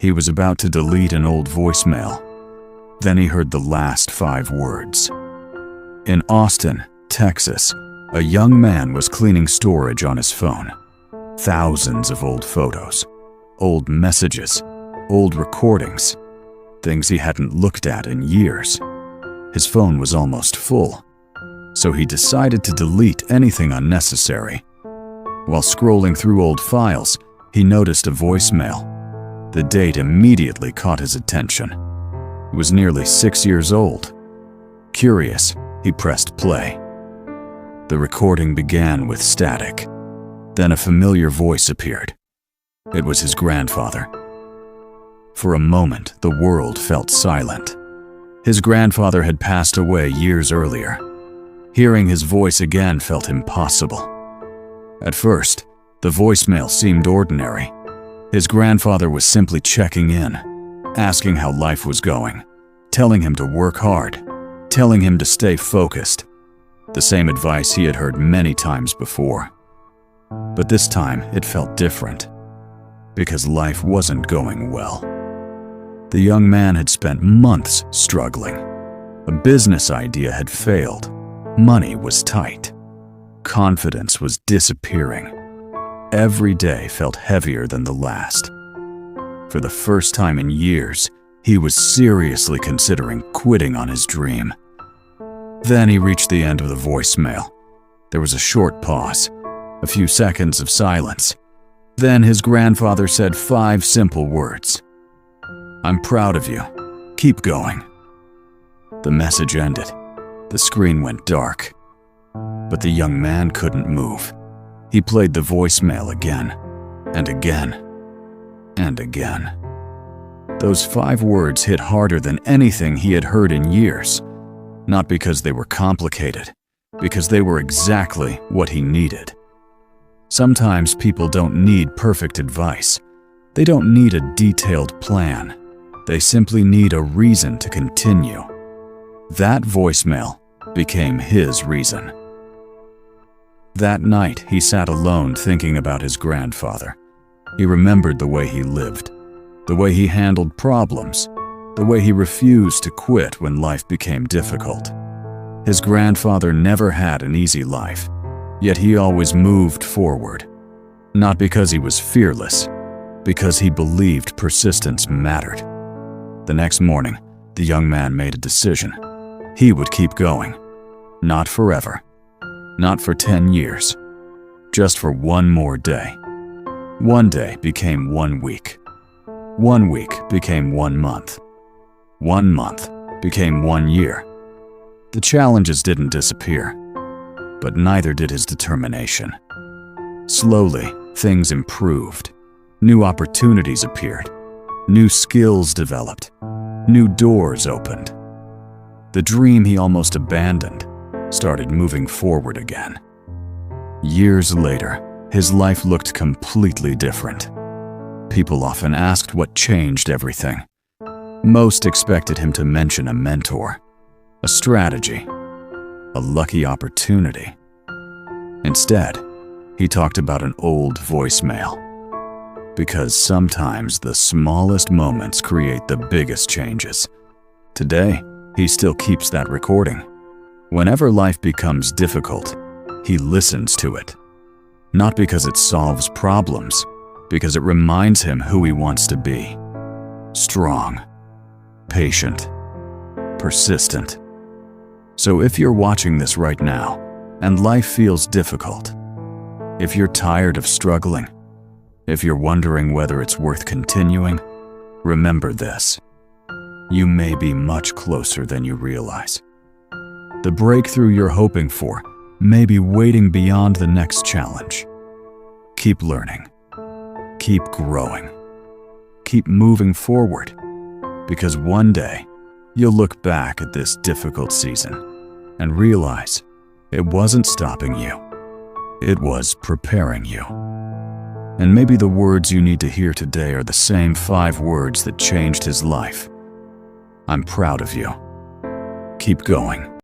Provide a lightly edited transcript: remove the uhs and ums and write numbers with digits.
He was about to delete an old voicemail. Then he heard the last 5 words. In Austin, Texas, a young man was cleaning storage on his phone. Thousands of old photos, old messages, old recordings, things he hadn't looked at in years. His phone was almost full, so he decided to delete anything unnecessary. While scrolling through old files, he noticed a voicemail. The date immediately caught his attention. It was nearly 6 years old. Curious, he pressed play. The recording began with static. Then a familiar voice appeared. It was his grandfather. For a moment, the world felt silent. His grandfather had passed away years earlier. Hearing his voice again felt impossible. At first, the voicemail seemed ordinary. His grandfather was simply checking in, asking how life was going, telling him to work hard, telling him to stay focused. The same advice he had heard many times before. But this time, it felt different, because life wasn't going well. The young man had spent months struggling. A business idea had failed. Money was tight. Confidence was disappearing. Every day felt heavier than the last. For the first time in years, he was seriously considering quitting on his dream. Then he reached the end of the voicemail. There was a short pause, a few seconds of silence. Then his grandfather said 5 simple words. "I'm proud of you. Keep going." The message ended. The screen went dark. But the young man couldn't move. He played the voicemail again, and again, and again. Those 5 words hit harder than anything he had heard in years. Not because they were complicated, because they were exactly what he needed. Sometimes people don't need perfect advice. They don't need a detailed plan. They simply need a reason to continue. That voicemail became his reason. That night, he sat alone thinking about his grandfather. He remembered the way he lived, the way he handled problems, the way he refused to quit when life became difficult. His grandfather never had an easy life, yet he always moved forward. Not because he was fearless, because he believed persistence mattered. The next morning, the young man made a decision. He would keep going. Not forever. Not for 10 years. Just for one more day. One day became 1 week. 1 week became 1 month. 1 month became 1 year. The challenges didn't disappear, but neither did his determination. Slowly, things improved. New opportunities appeared. New skills developed. New doors opened. The dream he almost abandoned started moving forward again. Years later, his life looked completely different. People often asked what changed everything. Most expected him to mention a mentor, a strategy, a lucky opportunity. Instead, he talked about an old voicemail. Because sometimes the smallest moments create the biggest changes. Today, he still keeps that recording. Whenever life becomes difficult, he listens to it. Not because it solves problems, because it reminds him who he wants to be. Strong, patient, persistent. So if you're watching this right now, and life feels difficult, if you're tired of struggling, if you're wondering whether it's worth continuing, remember this. You may be much closer than you realize. The breakthrough you're hoping for may be waiting beyond the next challenge. Keep learning. Keep growing. Keep moving forward. Because one day, you'll look back at this difficult season and realize it wasn't stopping you. It was preparing you. And maybe the words you need to hear today are the same 5 words that changed his life. I'm proud of you. Keep going.